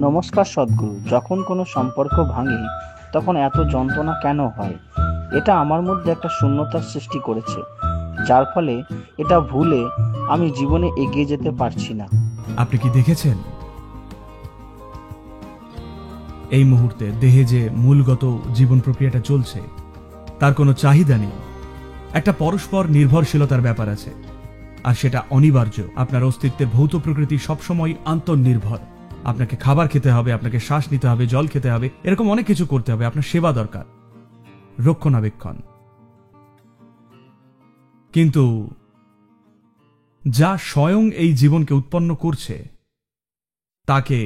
নমস্কার সদ্গুরু। যখন কোনো সম্পর্ক ভাঙে তখন এত যন্ত্রণা কেন হয়? এটা আমার মধ্যে একটা শূন্যতার সৃষ্টি করেছে, যার ফলে এটা ভুলে আমি জীবনে এগিয়ে যেতে পারছি না। আপনি কি দেখেছেন এই মুহূর্তে দেহে যে মূলগত জীবন প্রক্রিয়াটা চলছে তার কোনো চাহিদা নেই, একটা পরস্পর নির্ভরশীলতার ব্যাপার আছে, আর সেটা অনিবার্য। আপনার অস্তিত্বের ভৌত প্রকৃতি সবসময় আন্তর্নির্ভর। আপনাকে খাবার খেতে হবে, আপনাকে শ্বাস নিতে হবে, জল খেতে হবে, এরকম অনেক কিছু করতে হবে। আপনার সেবা দরকার, রক্ষণাবেক্ষণ। কিন্তু যা স্বয়ং এই জীবনকে উৎপন্ন করছে তাকে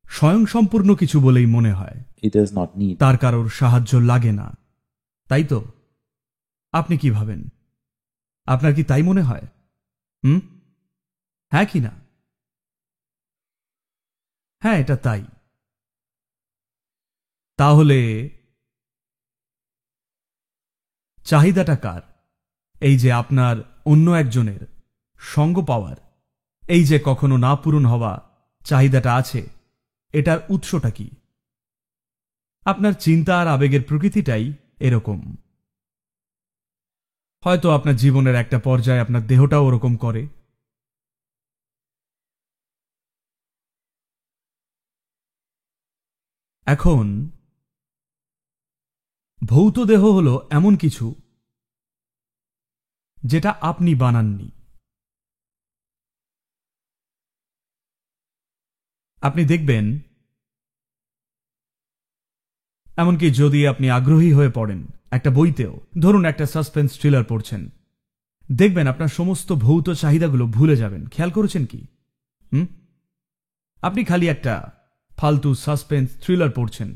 স্বয়ং সম্পূর্ণ কিছু বলেই মনে হয়। It does not need. তার কারোর সাহায্য লাগে না, তাই তো? আপনি কি ভাবেন? আপনার কি তাই মনে হয়? হ্যাঁ কি না? হ্যাঁ, এটা তাই। তাহলে চাহিদাটা কার? এই যে আপনার অন্য একজনের সঙ্গ পাওয়ার, এই যে কখনো না পূরণ হওয়া চাহিদাটা আছে, এটার উৎসটা কি? আপনার চিন্তা আর আবেগের প্রকৃতিটাই এরকম। হয়তো আপনার জীবনের একটা পর্যায়ে আপনার দেহটাও ওরকম করে। এখন ভৌত দেহ হলো এমন কিছু যেটা আপনি বানাননি। আপনি দেখবেন, এমনকি যদি আপনি আগ্রহী হয়ে পড়েন একটা বইতেও, ধরুন একটা সাসপেন্স থ্রিলার পড়ছেন, দেখবেন আপনার সমস্ত ভৌত চাহিদাগুলো ভুলে যাবেন। খেয়াল করেছেন কি? আপনি খালি একটা ফালতু সাসপেন্স থ্রিলার পড়ছেন,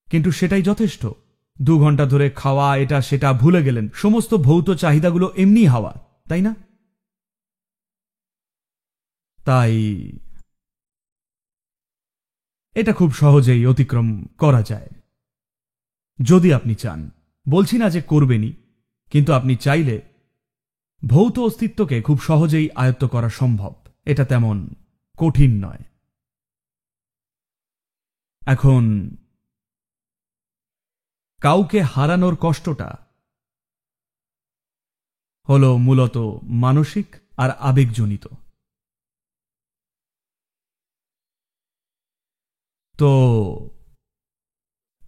কিন্তু সেটাই যথেষ্ট। 2 ঘন্টা ধরে খাওয়া, এটা সেটা ভুলে গেলেন, সমস্ত ভৌত চাহিদাগুলো এমনি হাওয়া, তাই না? তাই এটা খুব সহজেই অতিক্রম করা যায় যদি আপনি চান। বলছি না যে করবেনই, কিন্তু আপনি চাইলে ভৌত অস্তিত্বকে খুব সহজেই আয়ত্ত করা সম্ভব। এটা তেমন কঠিন নয়। এখন কাউকে হারানোর কষ্টটা হলো মূলত মানসিক আর আবেগজনিত। তো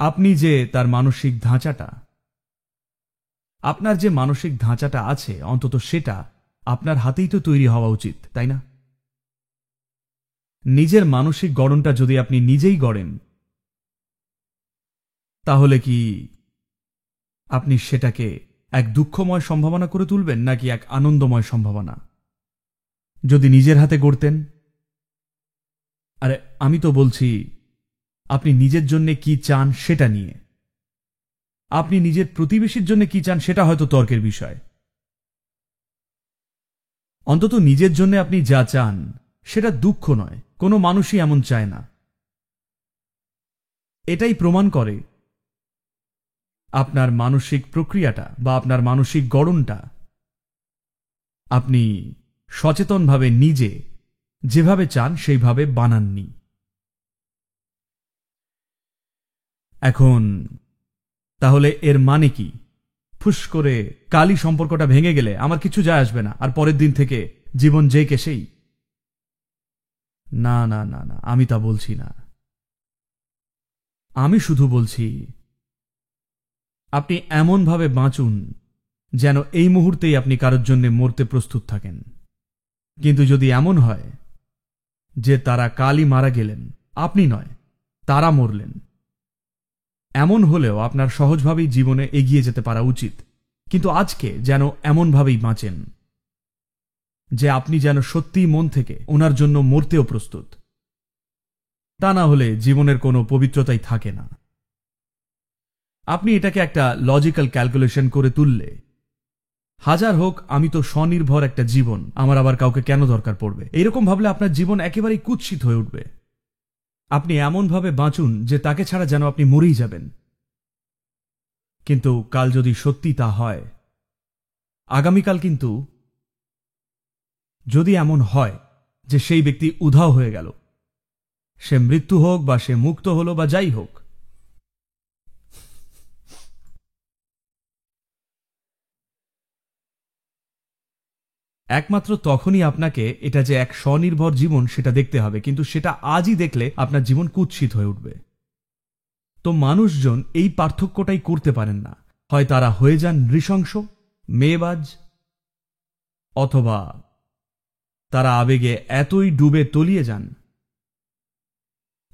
আপনি যে তার মানসিক ধাঁচাটা, আপনার যে মানসিক ধাঁচাটা আছে, অন্তত সেটা আপনার হাতেই তো তৈরি হওয়া উচিত, তাই না? নিজের মানসিক গড়নটা যদি আপনি নিজেই গড়েন, তাহলে কি আপনি সেটাকে এক দুঃখময় সম্ভাবনা করে তুলবেন, নাকি এক আনন্দময় সম্ভাবনা? যদি নিজের হাতে গড়তেন, আরে আমি তো বলছি আপনি নিজের জন্য কি চান সেটা নিয়ে। আপনি নিজের প্রতিবেশীর জন্য কি চান সেটা হয়তো তর্কের বিষয়। অন্তত নিজের জন্য আপনি যা চান সেটা দুঃখ নয়। কোনো মানুষই এমন চায় না। এটাই প্রমাণ করে আপনার মানসিক প্রক্রিয়াটা বা আপনার মানসিক গড়নটা আপনি সচেতনভাবে নিজে যেভাবে চান সেইভাবে বানাননি। এখন তাহলে এর মানে কি? ফুস করে কালই সম্পর্কটা ভেঙে গেলে আমার কিছু যায় আসবে না, আর পরের দিন থেকে জীবন যেই কে সেই? না না না না, আমি তা বলছি না। আমি শুধু বলছি আপনি এমনভাবে বাঁচুন যেন এই মুহূর্তেই আপনি কারোর জন্য মরতে প্রস্তুত থাকেন। কিন্তু যদি এমন হয় যে তারা কালই মারা গেলেন, আপনি নয়, তারা মরলেন, এমন হলেও আপনার সহজভাবেই জীবনে এগিয়ে যেতে পারা উচিত। কিন্তু আজকে যেন এমনভাবেই বাঁচেন যে আপনি যেন সত্যিই মন থেকে ওনার জন্য মরতেও প্রস্তুত। তা না হলে জীবনের কোনো পবিত্রতাই থাকে না। আপনি এটাকে একটা লজিক্যাল ক্যালকুলেশন করে তুললে, হাজার হোক আমি তো স্বনির্ভর একটা জীবন, আমার আবার কাউকে কেন দরকার পড়বে, এইরকম ভাবলে আপনার জীবন একেবারেই কুৎসিত হয়ে উঠবে। আপনি এমনভাবে বাঁচুন যে তাকে ছাড়া যেন আপনি মরেই যাবেন। কিন্তু কাল যদি সত্যি তা হয়, আগামীকাল কিন্তু যদি এমন হয় যে সেই ব্যক্তি উধাও হয়ে গেল, সে মৃত্যু হোক বা সে মুক্ত হলো বা যাই হোক। একমাত্র তখনই আপনাকে এটা যে এক স্বনির্ভর জীবন সেটা দেখতে হবে, কিন্তু সেটা আজই দেখলে আপনার জীবন কুৎসিত হয়ে উঠবে। তো মানুষজন এই পার্থক্যটাই করতে পারেন না। হয় তারা হয়ে যান নৃশংস, মেয়েবাজ, অথবা তারা আবেগে এতই ডুবে তলিয়ে যান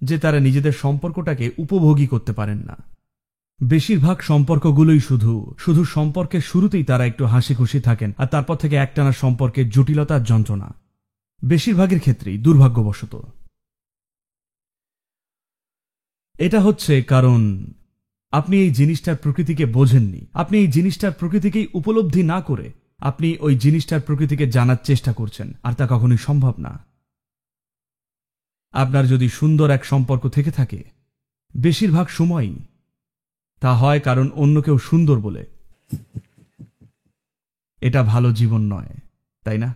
যে তারা নিজেদের সম্পর্কটাকে উপভোগী করতে পারেন না। বেশিরভাগ সম্পর্কগুলোই শুধু সম্পর্কের শুরুতেই তারা একটু হাসি খুশি থাকেন, আর তারপর থেকে একটানা সম্পর্কের জটিলতার যন্ত্রণা। বেশিরভাগের ক্ষেত্রেই দুর্ভাগ্যবশত। এটা হচ্ছে কারণ আপনি এই জিনিসটার প্রকৃতিকে বোঝেননি। আপনি এই জিনিসটার প্রকৃতিকেই উপলব্ধি না করে আপনি ওই জিনিসটার প্রকৃতিকে জানার চেষ্টা করছেন, আর তা কখনোই সম্ভব না। আপনার যদি সুন্দর এক সম্পর্ক থেকে থাকে, বেশিরভাগ সময়ই তা হয় কারণ অন্য কেউ সুন্দর বলে। এটা ভালো জীবন নয়, তাই না?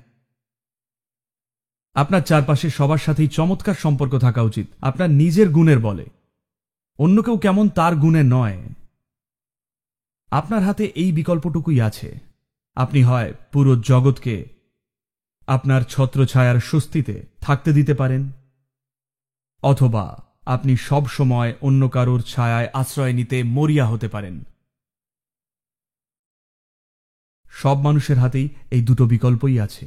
আপনার চারপাশে সবার সাথেই চমৎকার সম্পর্ক থাকা উচিত আপনার নিজের গুণের বলে, অন্য কেউ কেমন তার গুণে নয়। আপনার হাতে এই বিকল্পটুকুই আছে। আপনি হয় পুরো জগৎকে আপনার ছত্রছায়ার স্বস্তিতে থাকতে দিতে পারেন, অথবা আপনি সব সময় অন্য কারোর ছায়ায় আশ্রয় নিতে মরিয়া হতে পারেন। সব মানুষের হাতেই এই দুটো বিকল্পই আছে।